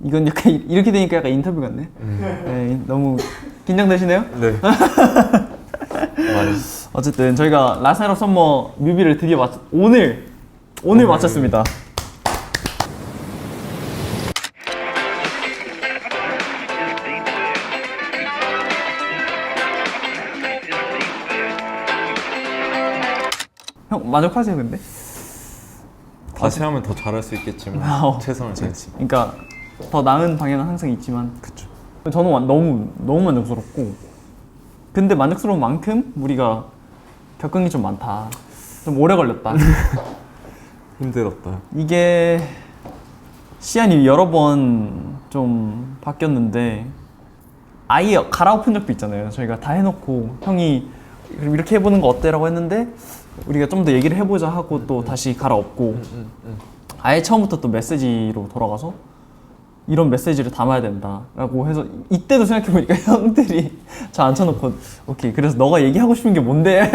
이건 약간 이렇게 되니까 약간 인터뷰 같네. 네, 너무 긴장되시네요? 네. 많이. 어쨌든 저희가 라사로 썸머 뮤비를 드디어 오늘 마쳤습니다. 형 만족하세요 근데? 다시 하면 더 잘할 수 있겠지만 최선을 다했습니다. 그러니까 더 나은 방향은 항상 있지만 그쵸. 저는 너무 만족스럽고 근데 만족스러운 만큼 우리가 겪은 게 좀 많다. 좀 오래 걸렸다. 힘들었다. 이게 시안이 여러 번 좀 바뀌었는데 아예 갈아엎은 적도 있잖아요. 저희가 다 해놓고 형이 그럼 이렇게 해보는 거 어때라고 했는데 우리가 좀 더 얘기를 해보자 하고 또 다시 갈아엎고 아예 처음부터 또 메시지로 돌아가서 이런 메시지를 담아야 된다라고 해서 이때도 생각해보니까 형들이 저 앉혀놓고 오케이 그래서 너가 얘기하고 싶은 게 뭔데?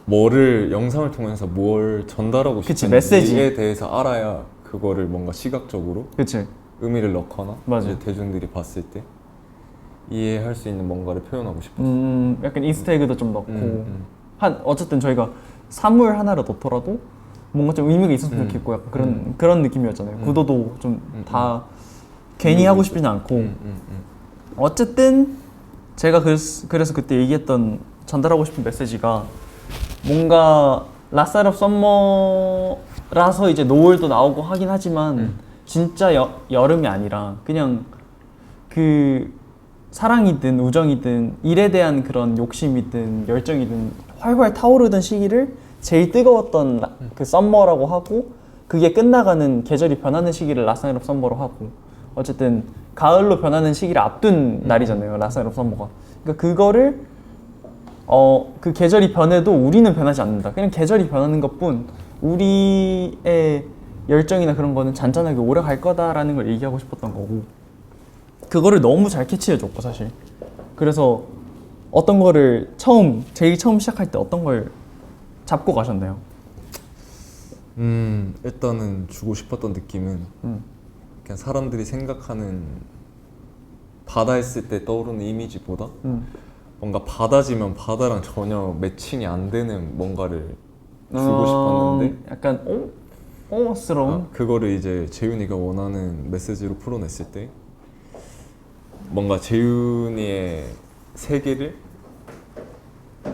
뭐를 영상을 통해서 뭘 전달하고 그치, 싶은지에 메시지. 대해서 알아야 그거를 뭔가 시각적으로 그치. 의미를 넣거나 맞아. 이제 대중들이 봤을 때 이해할 수 있는 뭔가를 표현하고 싶었어. 약간 이스터에그도 좀 넣고 어쨌든 저희가 사물 하나를 넣더라도 뭔가 좀 의미가 있었으면 좋겠고 약간 그런 느낌이었잖아요. 구도도 좀 다 괜히 하고 싶지는 않고 어쨌든 제가 그래서 그때 얘기했던 전달하고 싶은 메시지가 뭔가 라사르 썸머라서 이제 노을도 나오고 하긴 하지만 진짜 여름이 아니라 그냥 그 사랑이든 우정이든 일에 대한 그런 욕심이든 열정이든 활활 타오르던 시기를 제일 뜨거웠던 그 썸머라고 하고 그게 끝나가는 계절이 변하는 시기를 라사르 썸머로 하고 어쨌든 가을로 변하는 시기를 앞둔 날이잖아요 라사르 썸머가. 그러니까 그거를 그 계절이 변해도 우리는 변하지 않는다. 그냥 계절이 변하는 것뿐 우리의 열정이나 그런 거는 잔잔하게 오래 갈 거다라는 걸 얘기하고 싶었던 거고 그거를 너무 잘 캐치해줬고 사실. 그래서 어떤 거를 제일 처음 시작할 때 어떤 걸 잡고 가셨나요? 일단은 주고 싶었던 느낌은 그냥 사람들이 생각하는 바다 했을 때 떠오르는 이미지보다 뭔가 바다지만 바다랑 전혀 매칭이 안 되는 뭔가를 주고 싶었는데 약간 스러운? 그거를 이제 재윤이가 원하는 메시지로 풀어냈을 때 뭔가 재윤이의 세계를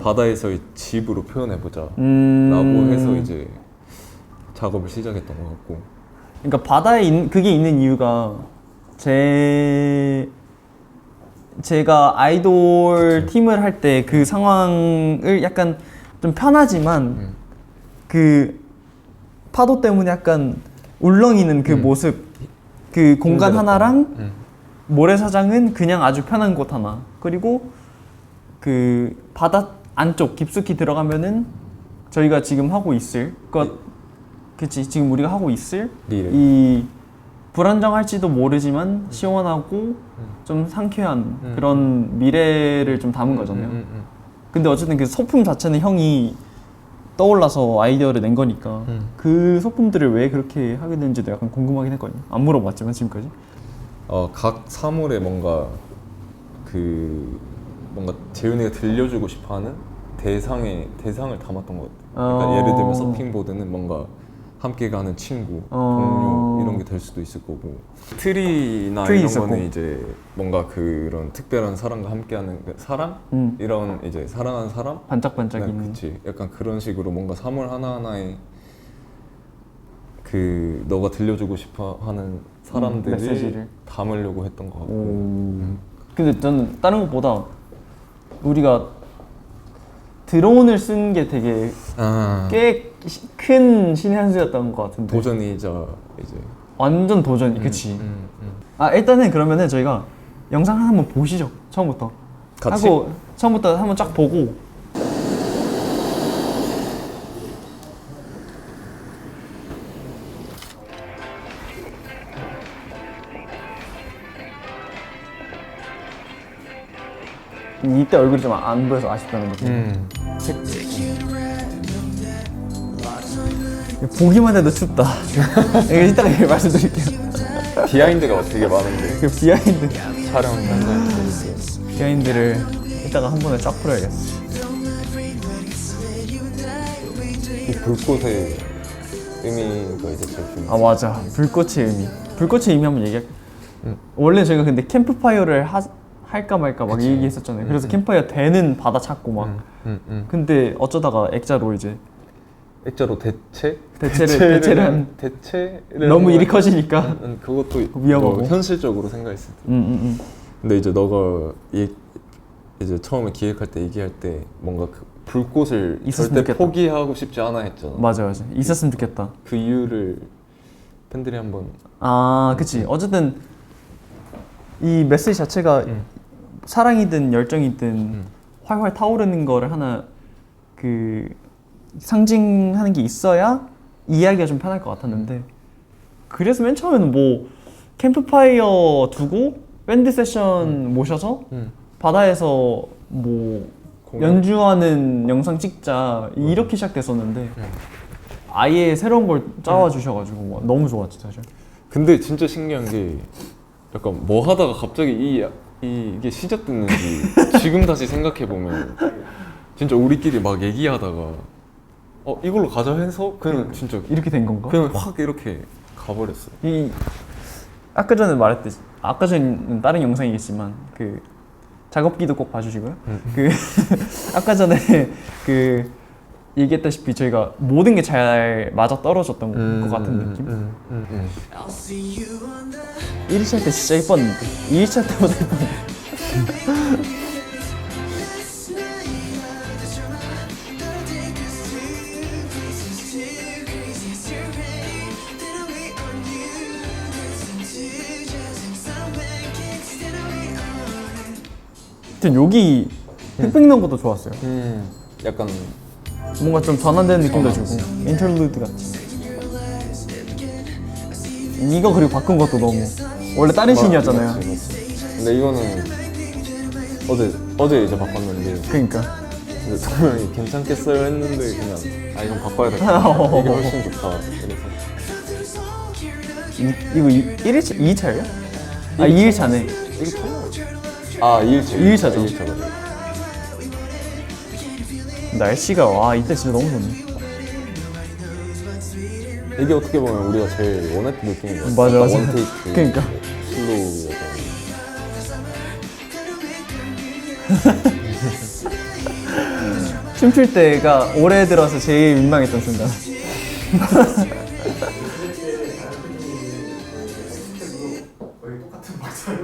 바다에서의 집으로 표현해보자 라고 해서 이제 작업을 시작했던 것 같고 그러니까 바다에 그게 있는 이유가 제가 아이돌 그치. 팀을 할 때 그 상황을 약간 좀 편하지만 그 파도 때문에 약간 울렁이는 그 모습 그 공간 힘들었다. 하나랑 모래사장은 그냥 아주 편한 곳 하나 그리고 그 바다 안쪽 깊숙이 들어가면은 저희가 지금 하고 있을 그치 지금 우리가 하고 있을 미래. 이 불안정할지도 모르지만 시원하고 좀 상쾌한 그런 미래를 좀 담은 거잖아요. 근데 어쨌든 그 소품 자체는 형이 떠올라서 아이디어를 낸 거니까 그 소품들을 왜 그렇게 하게 됐는지도 약간 궁금하긴 했거든요. 안 물어봤지만 지금까지. 각 사물에 뭔가 뭔가 재윤이가 들려주고 싶어하는 대상을 담았던 것 같아요. 그러니까 예를 들면 서핑보드는 뭔가 함께 가는 친구, 동료 이런 게 될 수도 있을 거고 트리나 트리 이런 있었고. 거는 이제 뭔가 그런 특별한 사람과 함께하는 그 사랑? 이런 이제 사랑하는 사람? 반짝반짝이는. 그치. 약간 그런 식으로 뭔가 사물 하나하나에 너가 들려주고 싶어하는 사람들을 메시지를. 담으려고 했던 것 같고 근데 저는 다른 것보다 우리가 드론을 쓴 게 되게 꽤 큰 신의 한 수였던 것 같은데. 도전이자 이제 완전 도전이 그치. 일단은 그러면은 저희가 영상 한번 보시죠. 처음부터 같이? 하고 처음부터 한번 쫙 보고 이때 얼굴이 좀 안 보여서 아쉽다는 거지. 보기만 해도 춥다. 이거 이따가 말씀드릴게요. 비하인드가 되게 많은데 그 비하인드 촬영 현장에 있어요. 비하인드를 이따가 한 번에 쫙 풀어야겠어. 이 불꽃의 의미가 이제 제일 중요해요. 아 맞아, 불꽃의 의미. 불꽃의 의미 한번 얘기할게. 원래 저희가 근데 캠프파이어를 할까 말까 막 얘기했었잖아요. 그래서 캠프파이어 되는 바다 찾고 막. 근데 어쩌다가 액자로 이제 액자로 대체를 너무 일이 커지니까 그것도 위험하고. 현실적으로 생각했을 때. 근데 이제 너가 이제 처음에 기획할 때 얘기할 때 뭔가 그 불꽃을 있었으면 절대 좋겠다. 포기하고 싶지 않아 했잖아. 맞아 있었으면 좋겠다. 그 이유를 팬들이 한번. 아 그치. 어쨌든 이 메시지 자체가 사랑이든 열정이든 활활 타오르는 거를 하나 그 상징하는 게 있어야 이야기가 좀 편할 것 같았는데, 그래서 맨 처음에는 뭐 캠프파이어 두고 밴드 세션 모셔서 바다에서 뭐 공연? 연주하는 영상 찍자 이렇게 시작됐었는데 아예 새로운 걸 짜와 주셔가지고 너무 좋았지 사실. 근데 진짜 신기한 게 약간 뭐 하다가 갑자기 이게 시작됐는지 지금 다시 생각해 보면 진짜 우리끼리 막 얘기하다가 이걸로 가자 해서 그냥 진짜 이렇게 된 건가? 그냥 확 이렇게 가버렸어. 이 아까 전에 말했듯이, 아까 전에 다른 영상이겠지만 그 작업기도 꼭 봐주시고요. 그 아까 전에 그 얘기했다시피 저희가 모든 게 잘 맞아 떨어졌던 것 같은 느낌. 1차 때 진짜 예뻤는데 2차 때보다 예뻤는데. 하여튼 여기 흑백 넣은 것도 좋았어요. 약간 뭔가 좀 전환되는 느낌도 주고 인터루드 같이. 이거 그리고 바꾼 것도 너무 원래 다른 씬이었잖아요. 맞지. 근데 이거는 어제 이제 바꿨는데 그러니까 근데 정명이 괜찮겠어요 했는데 그냥 이건 바꿔야 될것 같아. 이게 훨씬 좋다. 그래서 이거 1일차? 2일차예요? 아 2일차네. 이게 처음 2일차. 2일차죠. 날씨가 와 이때 진짜 너무 좋네. 이게 어떻게 보면 우리가 제일 원했던 느낌인 것 같아. 맞아. 원테이크 그러니까. 슬로우 약간. 춤출 때가 올해 들어서 제일 민망했던 순간.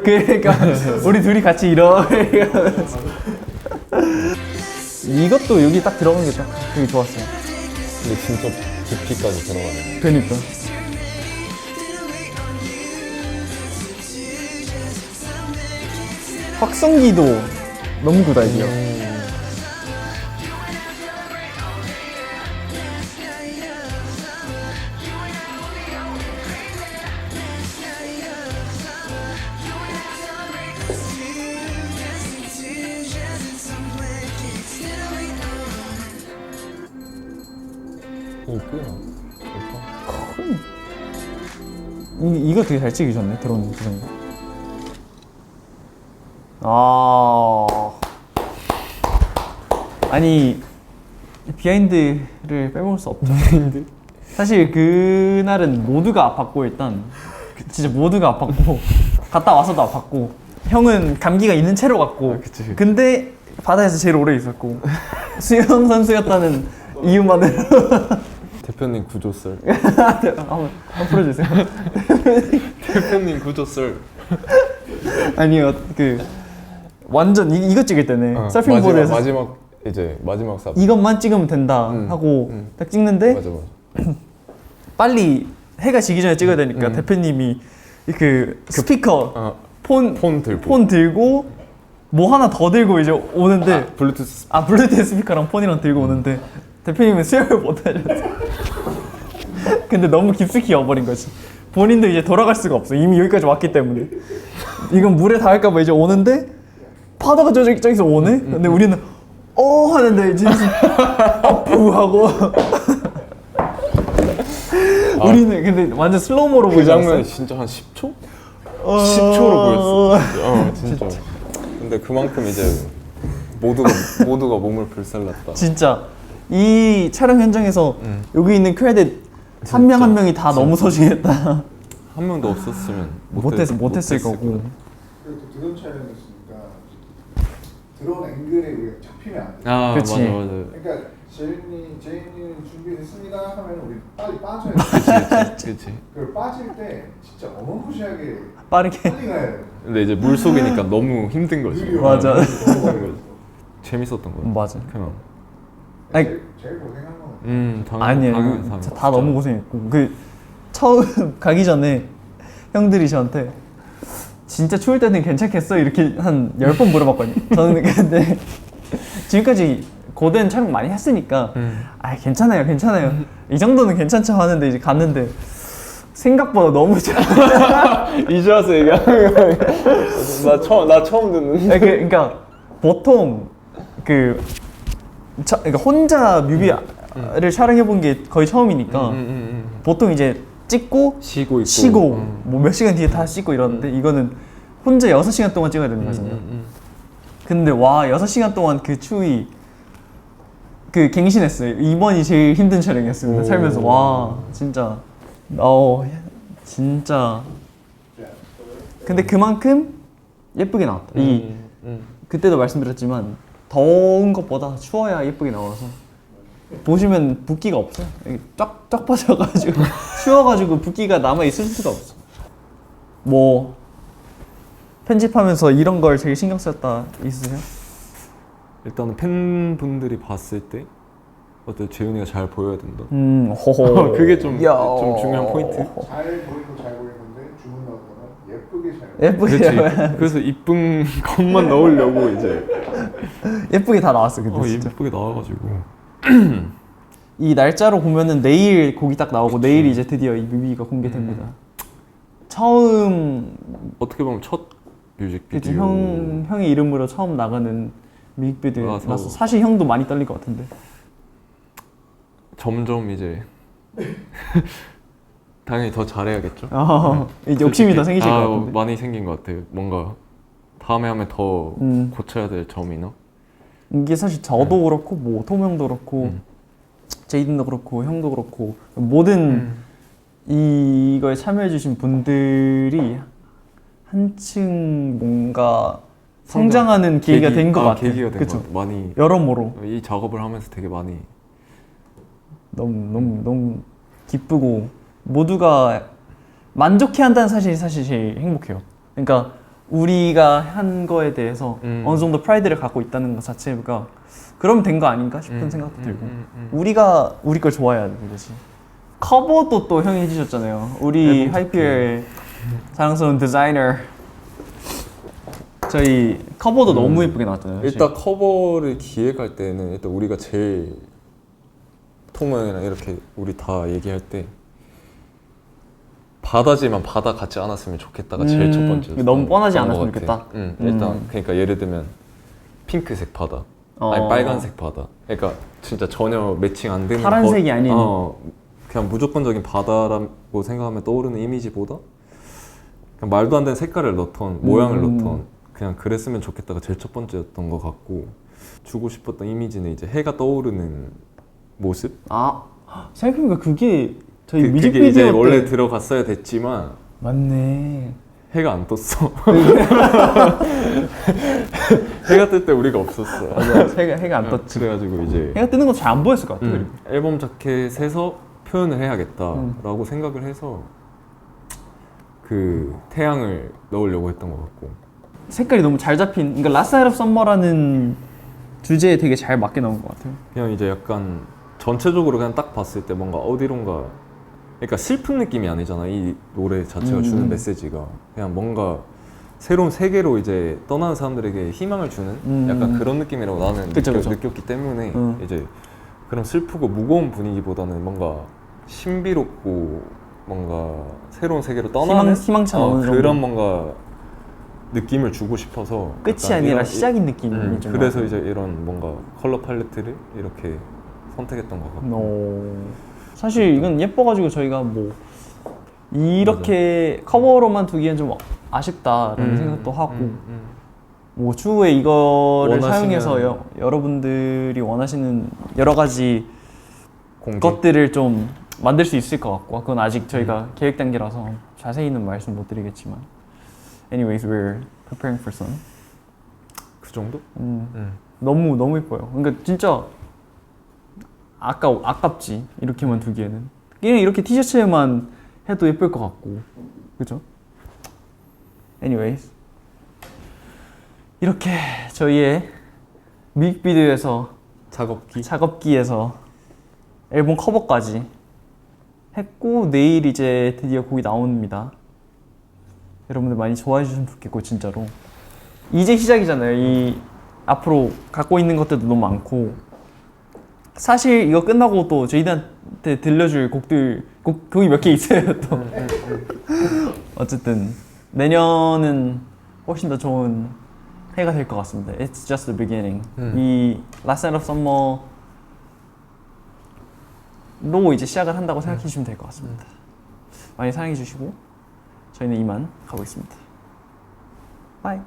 그러니까 우리 둘이 같이 이렇게 하면서. 이것도 여기 딱 들어간 게 딱 되게 좋았어요. 근데 진짜 깊이까지 들어가네. 그러니까. 확성기도 너무 굿 아이디어. 이거 되게 잘 찍으셨네, 드론 구성이. 아니 비하인드를 빼먹을 수 없죠. 사실 그날은 모두가 아팠고 일단 진짜 모두가 아팠고 갔다 와서도 아팠고 형은 감기가 있는 채로 갔고 그치. 근데 바다에서 제일 오래 있었고 수영 선수였다는 이유만으로 대표님 구조썰. 한번 풀어주세요. 대표님 구조썰. 아니요 그 완전 이거 찍을 때네. 서핑보드에서 마지막 삽. 이것만 찍으면 된다 하고 딱 찍는데 맞아. 빨리 해가 지기 전에 찍어야 되니까 대표님이 그 스피커 폰 들고 뭐 하나 더 들고 이제 오는데 블루투스. 블루투스 스피커랑 폰이랑 들고 오는데 대표님은 수영을 못 하셨어. 근데 너무 깊숙이 와버린 거지. 본인도 이제 돌아갈 수가 없어. 이미 여기까지 왔기 때문에. 이건 물에 닿을까봐 이제 오는데 파도가 저기서 오네? 근데 우리는 하는데 이제 부 하고 우리는 근데 완전 슬로우모로 그 보지 않았어요? 장면이 진짜 한 10초? 10초로 보였어. 진짜. 근데 그만큼 이제 모두가 몸을 불살랐다. 진짜 이 촬영 현장에서 여기 있는 크레딧 한 명 한 명이 다 너무 소중했다. 한 명도 없었으면 못했을 거고. 그리고 또 드론 촬영이었으니까 드론 앵글에 우리가 잡히면 안 돼. 아 그치. 맞아. 그러니까 제인이 준비됐습니다 하면 우리 빨리 빠져야 돼. 그치. 그 빠질 때 진짜 어마무시하게 빠르게. 빨리 가야 돼. 근데 이제 물 속이니까 너무 힘든 거지. 느려. 맞아. 재밌었던 거야. 맞아. 그냥. 아니, 제일 고생한 건 아니에요. 다 너무 고생했고 그 처음 가기 전에 형들이 저한테 진짜 추울 때는 괜찮겠어? 이렇게 한 10번 물어봤거든요. 저는 근데 지금까지 고된 촬영 많이 했으니까 아 괜찮아요 이 정도는 괜찮죠 하는데 이제 갔는데 생각보다 너무 이제 와서 얘기하는 거야. 나 처음 듣는. 그러니까 보통 그러니까 혼자 뮤비를 촬영해 본 게 거의 처음이니까 보통 이제 찍고 쉬고 있고 뭐 몇 시간 뒤에 다 씻고 이러는데 이거는 혼자 6시간 동안 찍어야 되는 거잖아요. 근데 와 6시간 동안 그 추위 갱신했어요. 이번이 제일 힘든 촬영이었습니다. 살면서 와 진짜 진짜 근데 그만큼 예쁘게 나왔다. 그때도 말씀드렸지만 더운 것보다 추워야 예쁘게 나와서 보시면 붓기가 없어요. 쫙 빠져가지고 추워가지고 붓기가 남아 있을 수가 없어. 뭐 편집하면서 이런 걸 제일 신경 썼다 있으세요? 일단은 팬분들이 봤을 때 어때 재윤이가 잘 보여야 된다. 호호. 그게 좀 중요한 포인트. 잘 보이고 잘 보이는데 주문 나오다가 예쁘게 잘 보여. 예쁘게 그래서 이쁜 것만 넣으려고 이제 예쁘게 다 나왔어 근데 진짜. 예쁘게 나와가지고. 이 날짜로 보면은 내일 곡이 딱 나오고 내일 이제 드디어 이 뮤비가 공개됩니다. 처음 어떻게 보면 첫 그치, 뮤직비디오. 형의 이름으로 처음 나가는 뮤직비디오라서 나서 사실 형도 많이 떨릴 것 같은데. 점점 이제 당연히 더 잘해야겠죠. 이제 욕심이 더 생기실 것 같은데. 많이 생긴 것 같아요. 뭔가 다음에 하면 더 고쳐야 될 점이나. 이게 사실 저도 그렇고 뭐 톰 형도 그렇고 제이든도 그렇고 형도 그렇고 모든 이거에 참여해주신 분들이 한층 뭔가 성장하는 계기가 된 것 같아요. 계기가 된 그쵸? 것 같아요. 많이 여러모로 이 작업을 하면서 되게 많이 너무 기쁘고 모두가 만족해한다는 사실이 사실 제일 행복해요. 그러니까 우리가 한 거에 대해서 어느 정도 프라이드를 갖고 있다는 것 자체가 그러면 된 거 아닌가 싶은 생각도 들고 우리가 우리 걸 좋아해야 되는 거지. 커버도 또 형이 해주셨잖아요. 우리 하이피엘 사랑스러운 디자이너 저희 커버도 너무 예쁘게 나왔잖아요. 사실. 일단 커버를 기획할 때는 일단 우리가 제일 톰 형이랑 이렇게 우리 다 얘기할 때 바다지만 바다 같지 않았으면 좋겠다가 제일 첫 번째. 너무 뻔하지 않았으면 좋겠다. 일단 그러니까 예를 들면 핑크색 바다, 아니 빨간색 바다. 그러니까 진짜 전혀 매칭 안 되는 파란색이 아닌. 그냥 무조건적인 바다라고 생각하면 떠오르는 이미지보다 그냥 말도 안 되는 색깔을 넣던 모양을 넣던 그냥 그랬으면 좋겠다가 제일 첫 번째였던 것 같고 주고 싶었던 이미지는 이제 해가 떠오르는 모습. 생각해보니까 그게 저희 그게 뮤직비디오 이제 때 원래 들어갔어야 됐지만 맞네. 해가 안 떴어. 해가 뜰 때 우리가 없었어. 맞아. 해가 안 떴지. 그래가지고 이제 해가 뜨는 거 잘 안 보였을 것 같아. 그리고. 앨범 자켓에서 표현을 해야겠다라고 생각을 해서 그 태양을 넣으려고 했던 것 같고. 색깔이 너무 잘 잡힌. 그러니까 라스트 나이트 오브 썸머라는 주제에 되게 잘 맞게 나온 것 같아요. 그냥 이제 약간 전체적으로 그냥 딱 봤을 때 뭔가 어디론가 그러니까 슬픈 느낌이 아니잖아. 이 노래 자체가 주는 메시지가 그냥 뭔가 새로운 세계로 이제 떠나는 사람들에게 희망을 주는 약간 그런 느낌이라고 나는 그쵸. 느꼈기 때문에 이제 그런 슬프고 무거운 분위기보다는 뭔가 신비롭고 뭔가 새로운 세계로 떠나는 희망찬 어느 정도. 그런 뭔가 느낌을 주고 싶어서 끝이 약간 아니라 시작인 느낌이 좀 그래서 나고. 이제 이런 뭔가 컬러 팔레트를 이렇게 선택했던 것 같고. 사실 이건 예뻐가지고 저희가 뭐 이렇게 커버로만 두기엔 좀 아쉽다라는 생각도 하고 뭐 추후에 이거를 원하시는- 사용해서 여러분들이 원하시는 여러 가지 공개. 것들을 좀 만들 수 있을 것 같고 그건 아직 저희가 계획 단계라서 자세히는 말씀 못 드리겠지만 anyways we're preparing for some 그 정도? 너무 예뻐요. 그러니까 진짜 아깝지 이렇게만 두기에는 그냥 이렇게 티셔츠에만 해도 예쁠 것 같고 그죠? anyways 이렇게 저희의 뮤직비디오에서 작업기에서 앨범 커버까지 했고 내일 이제 드디어 곡이 나옵니다. 여러분들 많이 좋아해 주시면 좋겠고 진짜로 이제 시작이잖아요. 이 앞으로 갖고 있는 것들도 너무 많고 사실 이거 끝나고 또 저희한테 들려줄 곡이 몇 개 있어요 또. 어쨌든 내년은 훨씬 더 좋은 해가 될 것 같습니다. It's just the beginning. 이 Last Night of Summer로 이제 시작을 한다고 생각해 주시면 될 것 같습니다. 많이 사랑해 주시고 저희는 이만 가보겠습니다. 바이.